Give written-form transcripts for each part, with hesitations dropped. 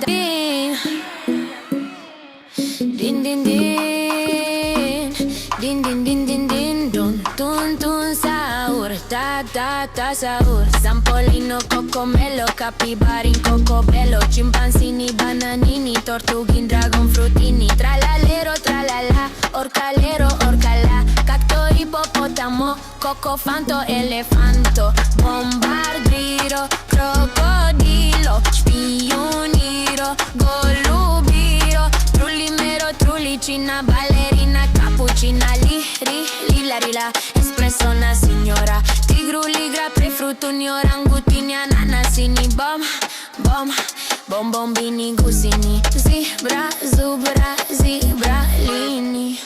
din din din din din din din din dun tun tun saur ta ta ta saur Sampolino, cocomelo, capibarin, cocobello Chimpanzini, bananini, tortughin, dragon frutini Tralalero, tralala, orcalero, orcala Cacto, hipopotamo, cocofanto, elefanto Bombardiro, crocodilo, spioniro, golubiro Trullimero, trullicina, ballerina, cappuccina Lila, rila, espresso, una signora Tigru, ligra, prefruttuni, orangutini, ananasini Bom, bom, bom, bombini, gusini Zebra, zubra, zebralini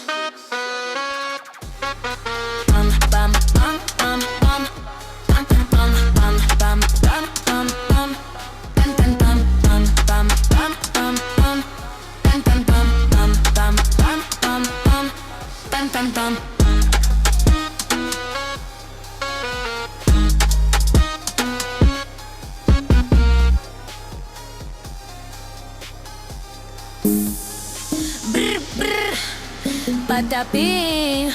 Bam, bam, bam, bam, bam Bam, bam, bam, bam, bam, bam, bam Bam, bam, bam, bam, bam, bam, bam Bam, bam, bam, bam, bam, bam, bam, bam Bam, bam, bam Brr, brr, patapim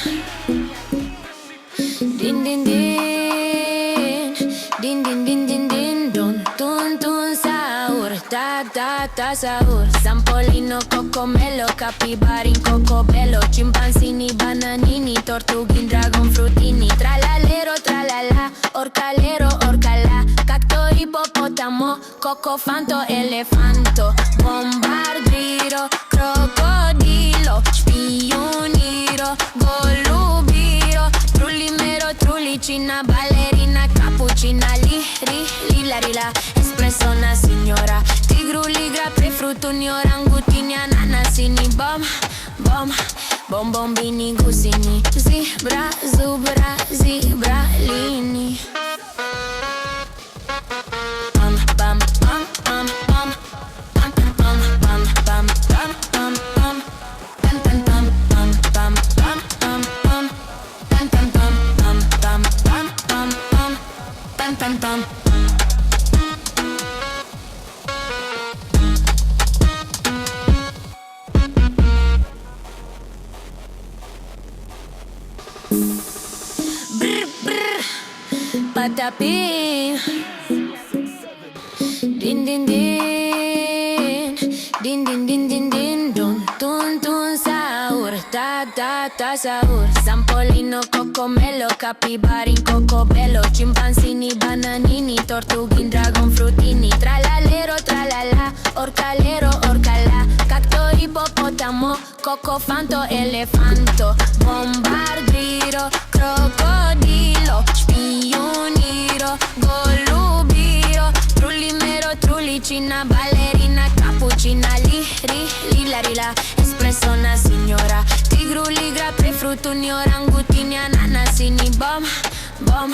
Din, din, din Din, din, din, din, din Dun, tun, tun, saur Ta, ta, ta, saur Sampolino, cocomelo, capibarin, cocobello Chimpanzini, bananini, tortughin, dragon frutini Tralalero, tralala, orcalero, orcala Cacto, hipopotamo, cocofanto, elefanto Bombardiro, crocodilo, spioniro, golubiro Trullimero, trullicina, ballerina, cappuccina Lila, rila, espresso, una signora Tigru, ligra, prefruttuni, orangutini, ananasini Bom, bom, bom, bombini, gusini Zebra, zubra, zebralini Bam, bam, bam, bam, bam Bam, bam, bam, bam, bam, bam, bam Bam, bam, bam, bam, bam, bam, bam, bam Bam, bam, bam, bam, bam, bam, bam, bam Bam, bam, bam Brr, brr, patapim Din, din, din Din, din, din, din, din Dun, tun, tun, saur Ta, ta, ta, saur Sampolino, cocomelo, capibarin, cocobello Chimpanzini, bananini, tortughin, dragon frutini Tralalero, tralala, orcalero, orcala Cacto, hipopotamo, cocofanto, elefanto Bombardiro, crocodilo, spioniro, golubiro Trullimero, trullicina, ballerina, cappuccina Lila, rila, espresso, una signora Tigru, ligra, prefruttuni, orangutini, ananasini Bom, bom,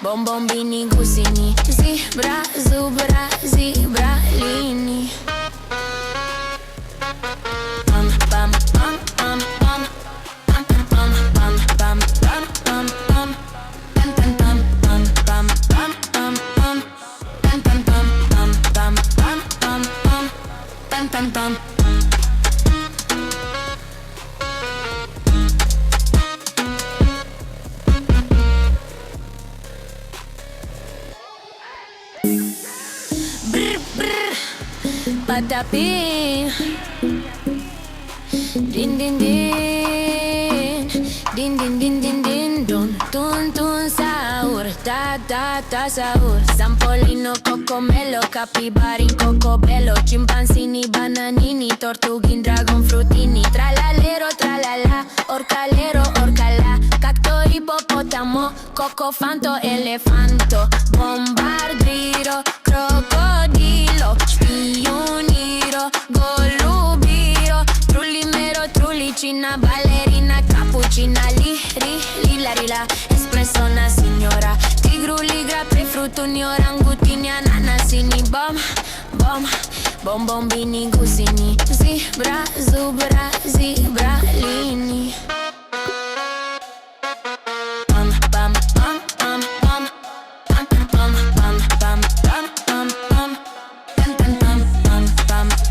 bom, bombini, gusini Zebra, zubra, zebralini Bam, bam, bam, bam, bam Bam, bam, bam, bam, bam, bam, bam Bam, bam, bam, bam, bam, bam, bam, bam Bam, bam, bam, bam, bam, bam, bam, bam Bam, bam, bam Brr, brr, patapim Din, din, din Din, din, din, din, din Dun, tun, tun, saur Ta, ta, ta, saur Sampolino, cocomelo, capibarin, cocobello Chimpanzini, bananini, tortughin, dragon frutini Tralalero, tralala, orcalero, orcala Cacto, hipopotamo, cocofanto, elefanto Bombardiro, crocodilo, spioniro, golubiro Trullimero, trullicina, ballerina, cappuccina Lila, rila, espresso, una signora Tigru, ligra, prefruttuni, orangutini, ananasini Bom, bom, bom, bombini, gusini Zebra, zubra, zebralini Bam, bam, bam, bam, bam Bam, bam, bam, bam, bam, bam, bam Bam, bam, bam, bam, bam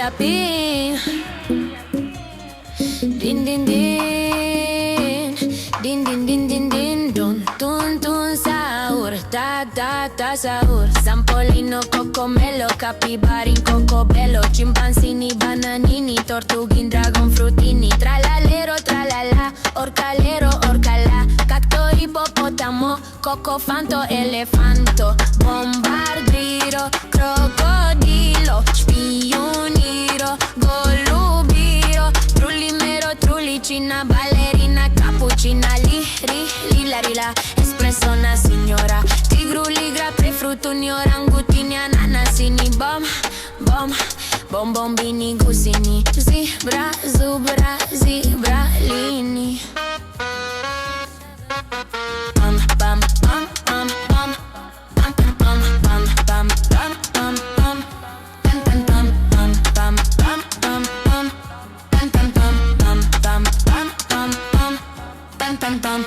Patapim. Din din din. Din din din din din. Dun tun tun sahur. Ta ta ta sahur. Sampolino, cocomelo, capibari, cocobello, cimpanzini, bananini, tortughin, dragon frutini, tralalero, tralala, orcalero, orcala, cacto, ippopotamo, cocofanto, elefanto, bombardiro, crocodilo, spioniro, golubiro, trullimero, trullicina, ballerina, cappuccina, lila, espresso una signora, tigru, ligra, prefruttuni, orangutini, ananasini, bombini, gusini, zebra, zubra, zebralini. Bam, bam, bam, bam, bam. Bam, bam, bam, bam, bam, bam, bam. Bam, bam, bam, bam, bam, bam, bam. Bam, bam, bam, bam, bam, bam, bam. Bam, bam, bam.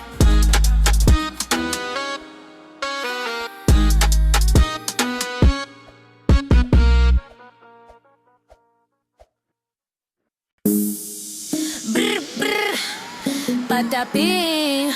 Patapim.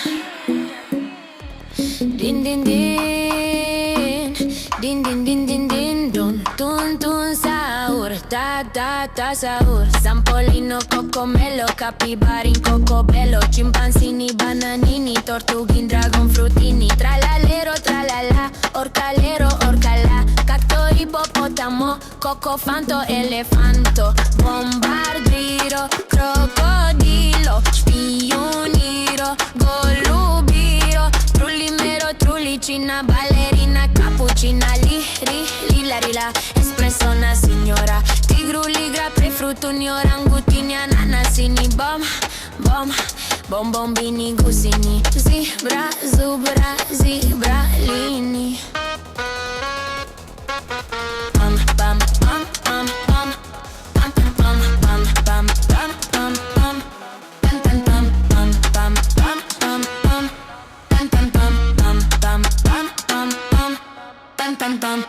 Din din din. Din din din din din. Dun tun tun sahur. Ta ta ta sahur. Sampolino, cocomelo, capibari, cocobello, cimpanzini, bananini, tortughin, dragon frutini, tralalero, tralala, orcalero, orcala, cacto, ippopotamo, cocofanto, elefanto, bombardiro, crocodilo, spioniro, golubiro, trullimero, trullicina, ballerina, cappuccina, lila, espresso una signora, tigru, ligra, prefruttuni, orangutini, ananasini, bombini, gusini, zebra, zubra, zebralini. Bam, bam, bam, bam, bam. Bam, bam, bam, bam, bam, bam, bam. Bam, bam, bam, bam, bam, bam, bam. Bam, bam, bam, bam, bam, bam, bam. Bam, bam, bam.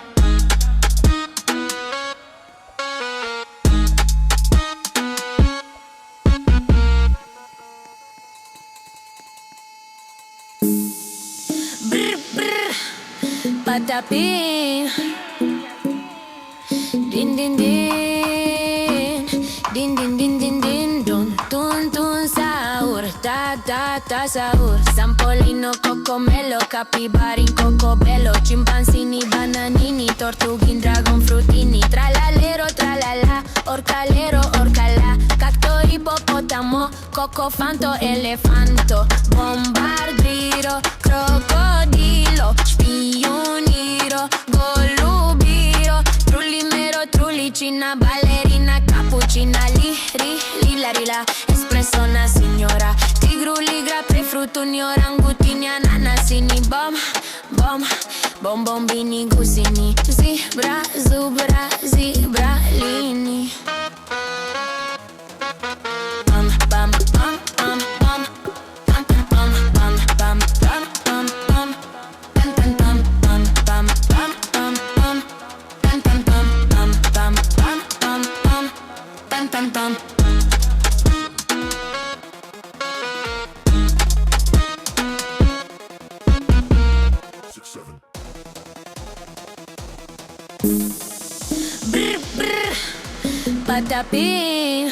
Patapim. Din din din. Din din din din din. Dun tun tun sahur. Ta ta ta sahur. Sampolino, cocomelo, capibari, cocobello, cimpanzini, bananini, tortughin, dragon frutini, tralalero, tralala, orcalero, orcala, cacto, ippopotamo, cocofanto, elefanto, bombardiro, crocodilo, spioniro, golubiro, trullimero, trullicina, ballerina, cappuccina, lila, espresso una signora, tigru, ligra, prefruttuni, orangutini, ananasini, bombini, gusini, zebra, zubra, zebralini. Bam, bam, bam, bam, bam. Bam, bam, bam, bam, bam, bam, bam. Bam, bam, bam, bam, bam, bam, bam, bam. Bam, bam, bam, bam, bam, bam, bam. Bam, bam, bam. Patapim.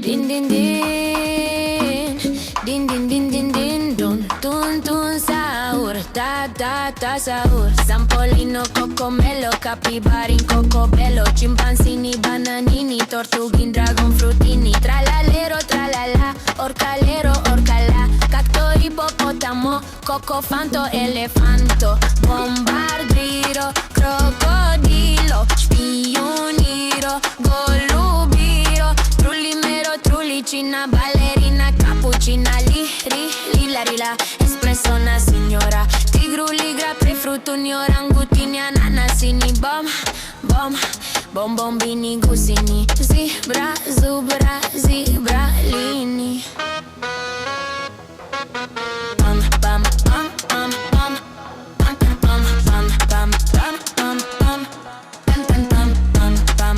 Din din din. Din din din din din. Dun tun tun sahur. Ta ta ta sahur. Sampolino, cocomelo, capibari, cocobello, cimpanzini, bananini, tortughin, dragon frutini, tralalero, tralala, orcalero, orcala, cacto, ippopotamo, cocofanto, elefanto, bombardiro, crocodilo, spioniro, golubiro, trullimero, trullicina, ballerina, cappuccina, lila, espresso una signora, tigru, ligra, prefruttuni, orangutini, ananasini, bombini, gusini, zebra, zubra, zebralini. Bam, bam, bam, bam, bam. Bam, bam, bam, bam, bam, bam, bam. Bam, bam, bam, bam,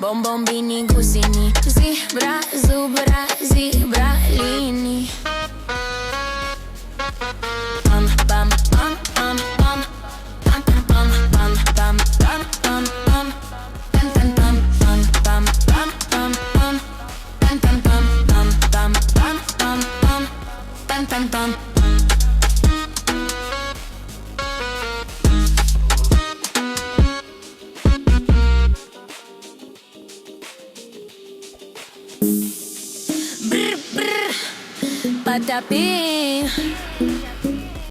Bombombini, gusini, zebra, zubra, zebralini. Bam, bam, bam, bam, bam. Bam, bam, bam, bam, bam, bam, bam. Bam, bam, bam, bam, bam, bam, bam. Bam, bam, bam, bam, bam, bam, bam. Bam, bam, bam. Brr, brr, patapim.